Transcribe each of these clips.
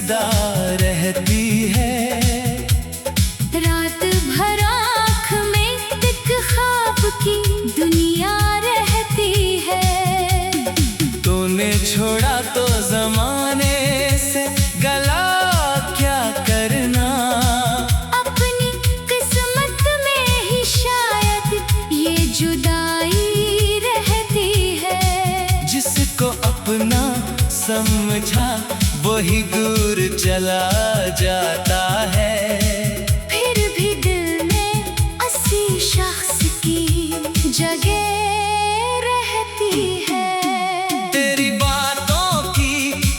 सदा रहती है। रात भर आँख में एक ख्वाब की दुनिया रहती है। तूने छोड़ा तो जमाने से गला क्या करना, अपनी किस्मत में ही शायद ये जुदाई रहती है। जिसको अपना समझा वही दूर चला जाता है। फिर भी दिल में ऐसी शख्स की जगह रहती है। तेरी बातों की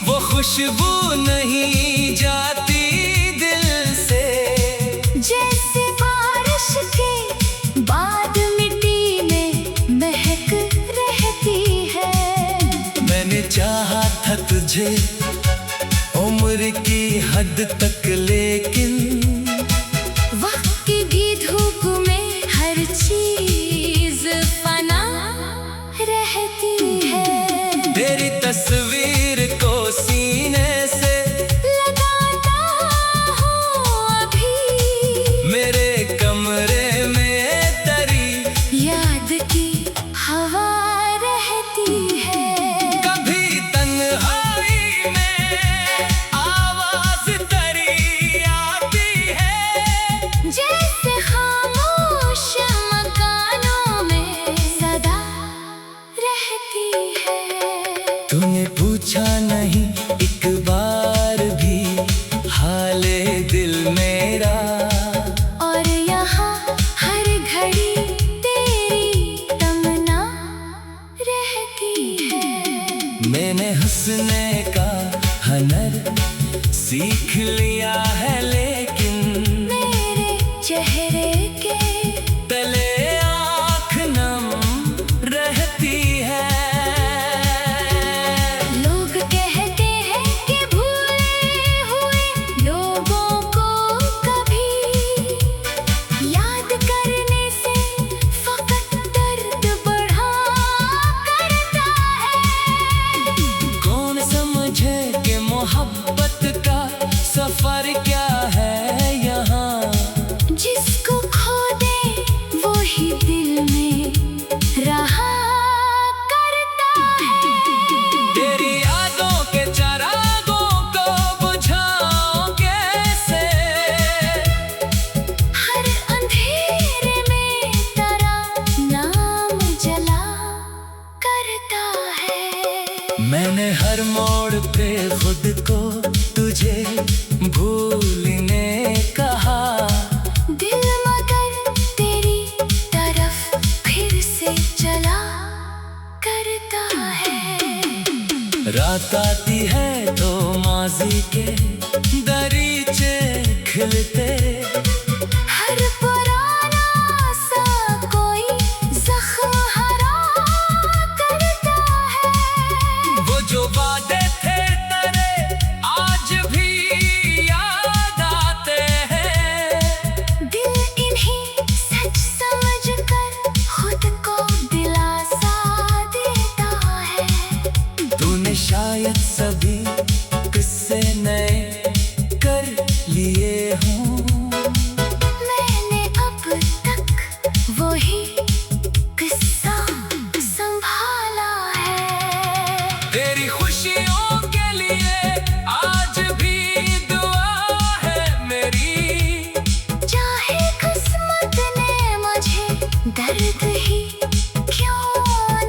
वो खुशबू नहीं जाती दिल से, जैसे बारिश के बाद मिट्टी में महक रहती है। मैंने चाहा था तुझे उम्र की हद तक, लेकिन वक्त की धूप में हर चीज फना रहती है। तेरी तस्वीर को सीने से लगाता हूँ अभी, मेरे कमरे में तेरी याद की हवा रहती है। कभी तन्हाई में आवाज तेरी आती है, जैसे खामोश मकानों में सदा रहती है। तूने पूछा नहीं एक बार भी हाले दिल मेरा, और यहाँ हर घड़ी तेरी तमन्ना रहती है। मैंने हंसने का हुनर सीख लिया है, लेकिन मेरे चेहरे के तले आँख नम रहती है। लोग कहते हैं कि भूले हुए लोगों को कभी याद करने से फकत दर्द बढ़ा करता है। कौन समझे कि मोहब्बत का सफर क्या है यहाँ, जिसको खो दे वो ही दिल में रहा करता है। तेरी यादों के चरागों को बुझाऊं कैसे, हर अंधेरे में तेरा नाम जला करता है। मैंने हर मोड़ पे खुद को तुझे भूलने कहा, दिल मगर तेरी तरफ फिर से चला करता है। रात आती है तो माजी के दरीचे खिलते, हर पुराना सा कोई जख्म हरा करता है। वो जो वादे थे तेरे आज भी याद आते हैं। दिल इन्हीं सच समझ कर खुद को दिलासा देता है। तूने शायद सभी किस्से नए कर लिए हों, मैंने अब तक वही किस्सा संभाला है। तेरी खुशियों के लिए आज भी दुआ है मेरी, चाहे किस्मत ने मुझे दर्द ही क्यों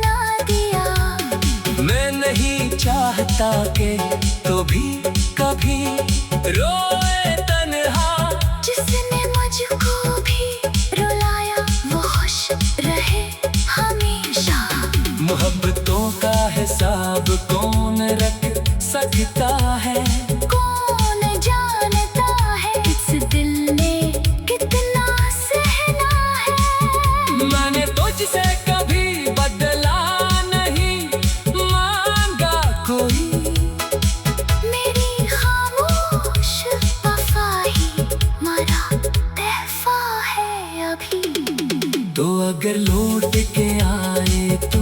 ना दिया। मैं नहीं चाहता कि तो भी कभी रोए तन्हा, जिसने मुझको भी रुलाया वो खुश रहे हमेशा। मोहब्बतों का हिसाब कौन रख सकता है, कौन जानता है इस दिल ने कितना सहना है। मैंने तुझसे कभी बदला नहीं मांगा कोई, मेरी खामोश वफा ही मरा तहफा है अभी। तो अगर लौट के आए तो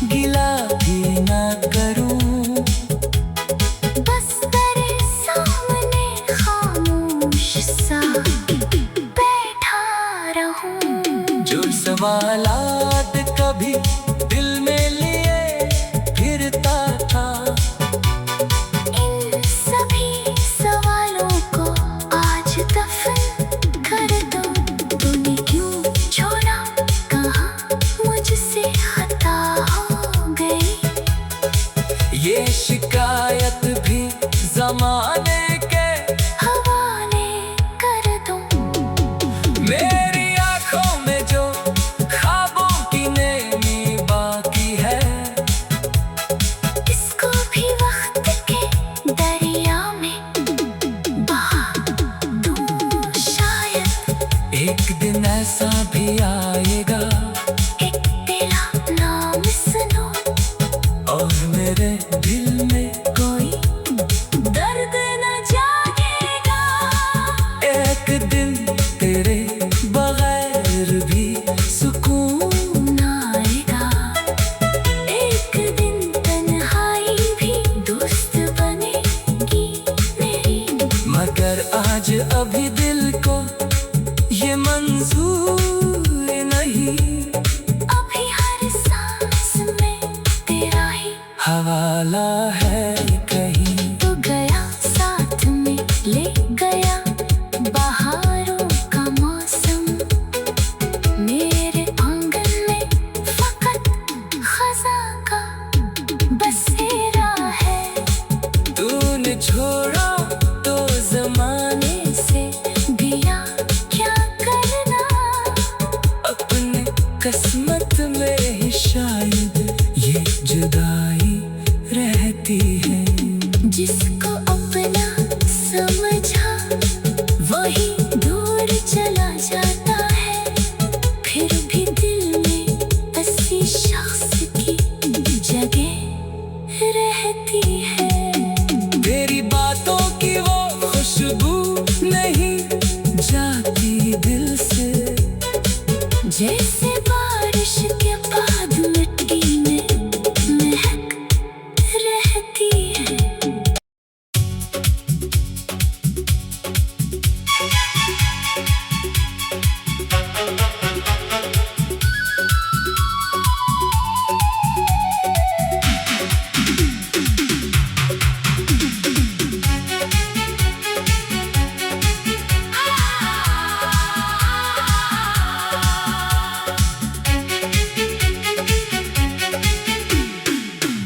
गिला भी ना करूं, बस तरस सवालात कभी दिल में लिए फिरता था। इन सभी सवालों को आज दफन कर दो। तूने क्यों छोड़ा, कहाँ मुझसे खता हो गई। ये शिकायत भी जमाने के हवाले कर दो। मेरी आंखों में जो ख्वाबों की नेमी बाकी है, इसको भी वक्त के दरिया में बहा दूं शायद। एक दिन ऐसा भी आएगा एक तेरा नाम सुनो और मेरे दिल में कोई दर्द न जागेगा। एक दिन तेरे बगैर भी सुकून आएगा। एक दिन तन्हाई भी दोस्त बनेगी मेरी। मगर आज अभी दिल को ये मंजूर नहीं। अभी हर सांस में तेरा ही हवाला है कहीं। तो गया साथ में ले गया बहारों का मौसम। मेरे आंगन में फकत खज़ां का बसेरा है। तूने छोड़ा तो जमाने से दिया क्या करना, अपने किस्मत में ही शायद ये जुदाई रहती है। जिसको अपना समझा वही दूर चला जाता है। फिर भी दिल में ऐसी शख्स की जगह रहती है। तेरी बातों की वो खुशबू नहीं जाती दिल से। जैसे बारिश के बाद मिट्टी में महक रहती है।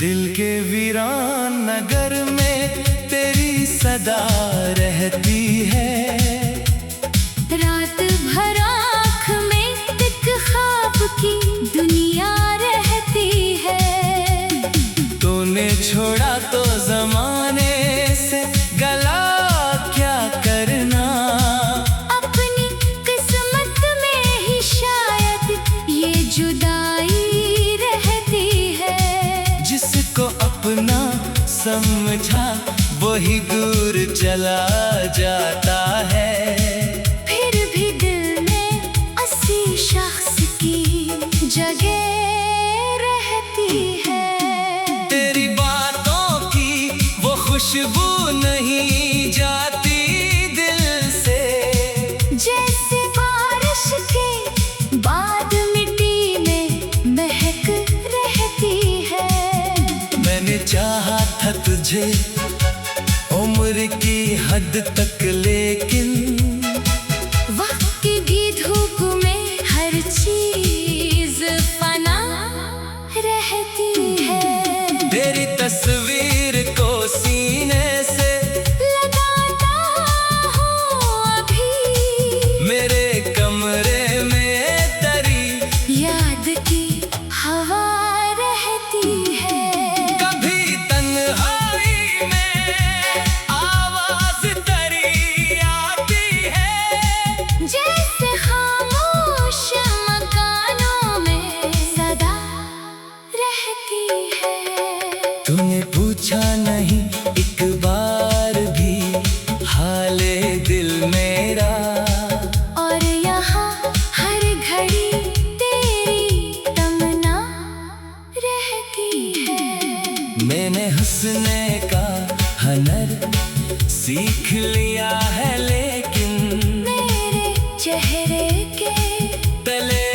दिल के वीरान नगर में तेरी सदा रहती है। रात भर आँख में एक ख्वाब की दुनिया रहती है। तूने छोड़ा तो जमाने से गला क्या करना। अपनी किस्मत में ही शायद ये जुदाई रहती है। जिसको अपना समझा वही दूर चला जाता है। फिर भी दिल में ऐसी शख्स की जगह रहती है। तेरी बातों की वो खुशबू नहीं जाती दिल से। जैसे बारिश के बाद मिट्टी में महक रहती है। मैंने चाहा था तुझे उम्र की हद तक, लेकिन वक्त की भी धूप में हर चीज फना रहती है। तेरी तस्वीर को सीने से लगाता हूँ अभी मेरे कमरे में तरी याद की हवा रहती है। कभी तन्हाई में आवाज तरी आती है। जैसे खामोश मकानों में सदा रहती है। तूने पूछा नहीं एक बार भी हाले दिल मेरा। और यहाँ हर घड़ी तेरी तमन्ना रहती है। मैंने हंसने का हनर सीख लिया है, लेकिन मेरे चेहरे के तले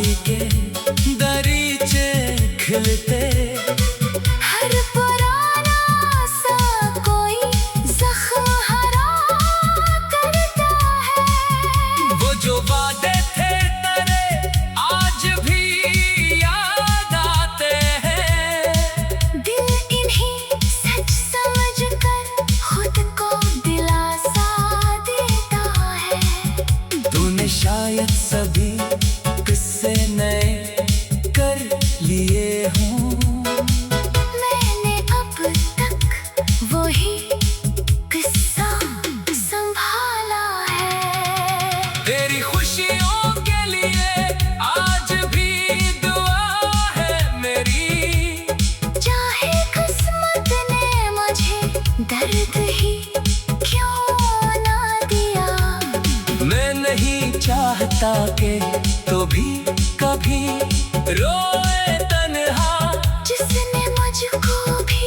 माटी के दरीचे खिलते। हर पुराना सा कोई जख्म हरा करता है। वो जो वादे थे तेरे आज भी याद आते हैं। दिल इन्हीं सच समझ कर खुद को दिलासा देता है। तूने शायद सभी किस्से नए कर लिए हों। मैंने अब तक वही किस्सा संभाला है। तेरी खुशियों के लिए आज भी दुआ है मेरी। चाहे किस्मत ने मुझे दर्द ही क्यों ना दिया। मैं नहीं चाहता कि तो भी कभी रोए तन्हा। जिसने मुझको भी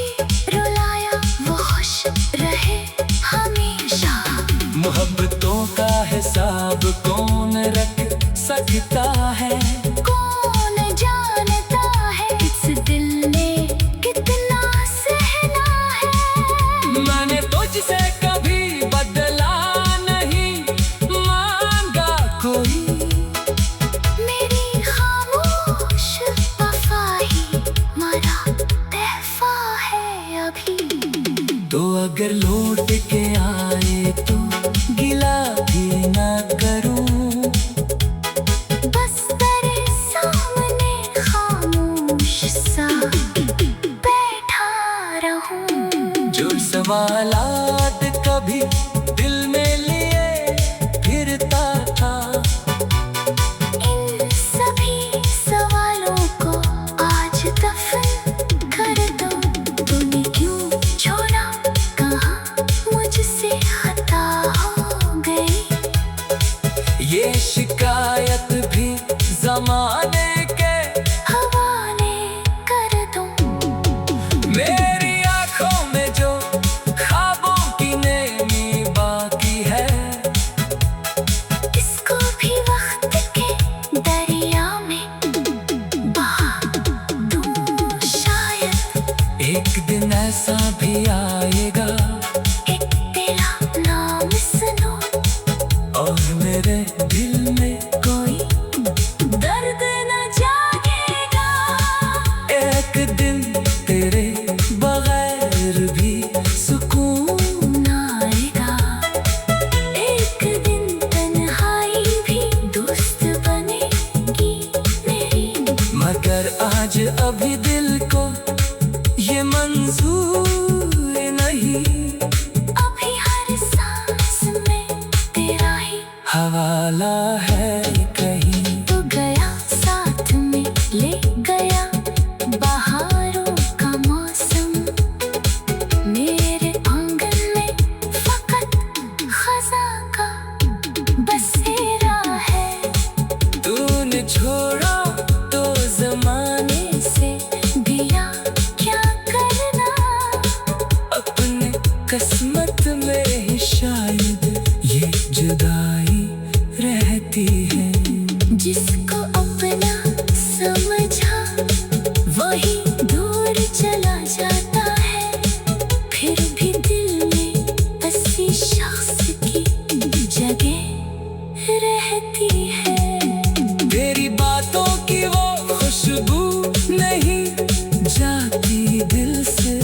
रुलाया वो खुश रहे हमेशा। मोहब्बतों का हिसाब कौन रख सकता है। कौन जानता है इस दिल ने कितना सहना है। मैंने तुझसे कभी बदला नहीं मांगा कोई। मेरी खामोश वफा ही मरा तहफा है अभी। तो अगर लौट के आए तो गिला भी ना करूं। बस तेरे सामने खामोश सा बैठा रहूं। जो सवालात कभी दिल में लिए फिरता था। इन सभी सवालों को आज दफन कर दो। तूने क्यों छोड़ा कहाँ मुझसे खता हो गई। ये शिकायत भी जमाने के हवाले कर दूं। मेरी आंखों में जो ख्वाबों की नेमी बाकी है। इसको भी वक्त के दरिया में बहा दूं शायद। एक दिन ऐसा भी आएगा एक तेरा नाम सुनो और मेरे दिल में कोई दर्द न जागेगा। एक दिन तेरे बगैर भी सुकून आएगा एक दिन तन्हाई भी दोस्त बनेगी मेरी। मगर आज अभी दिल को ये मंजूर नहीं। अभी हर सांस में तेरा ही हवाला है कहीं। तो गया साथ में ले गया बहारों का मौसम। मेरे आंगन में फकत खज़ा का बसेरा है। तूने छोड़ा तो जमाने से दिया क्या करना। अपने किस्मत में ही शायद ये जुदाई रहती है। जिसको अपना समझा वही दूर चला जाता है। फिर भी दिल में ऐसी शख्स की जगह रहती है। तेरी बातों की वो खुशबू नहीं जाती दिल से।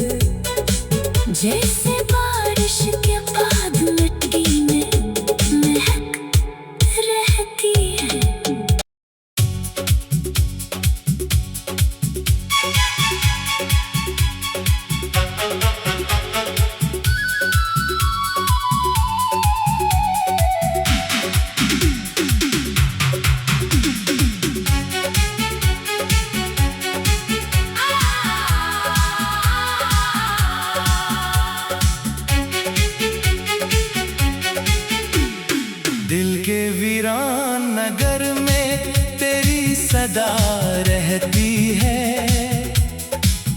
जैसे बारिश के बाद मिट्टी में महक रहती है। दिल के वीरान नगर में तेरी सदा रहती है।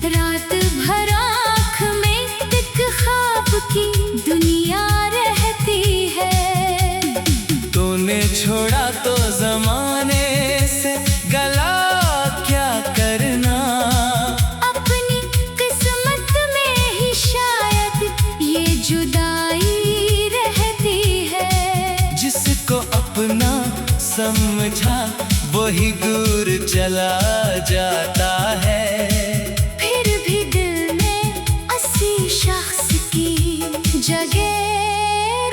रात भर आँख में एक ख्वाब की दुनिया रहती है। तूने छोड़ा तो जमाने से गला वही दूर चला जाता है। फिर भी दिल में ऐसी शख्स की जगह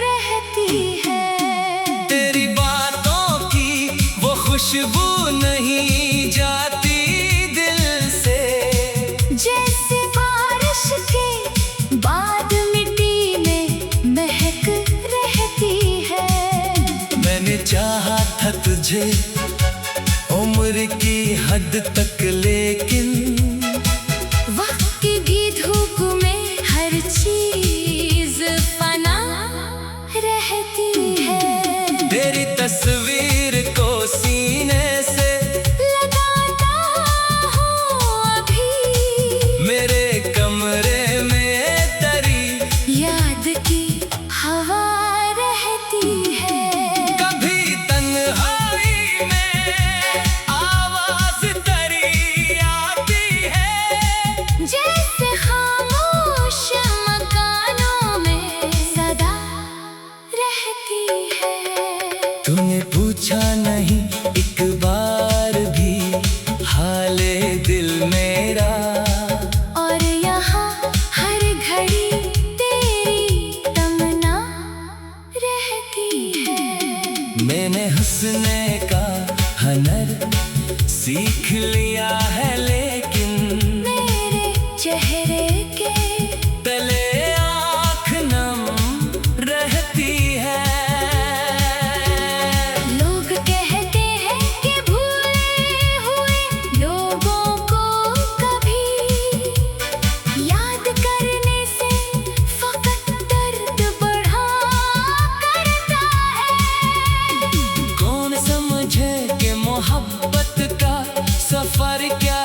रहती है। तेरी बातों की वो खुशबू नहीं जाती दिल से, जैसे बारिश के बाद मिट्टी में महक रहती है। मैंने चाहा था तुझे उम्र की हद तक, लेकिन वक्त की भी धूप में हर चीज फना रहती है। तेरी तस्वीर को सीने से लगाता हूँ अभी, मेरे कमरे में तेरी याद की हवा रहती है। कभी तन्हाई में आवाज तेरी आती है, जैसे खामोश मकानों में सदा रहती है। तूने पूछा नहीं एक बार भी हाले दिल मेरा, और यहाँ हर घड़ी तेरी तमन्ना रहती है। मैंने हंसने का हनर सीख लिया है, लेकिन मेरे चेहरे के तले आँख नम रहती है। लोग कहते हैं कि भूले हुए लोगों को कभी याद करने से फकत दर्द बढ़ा करता है। कौन समझे कि मोहब्बत का सफर क्या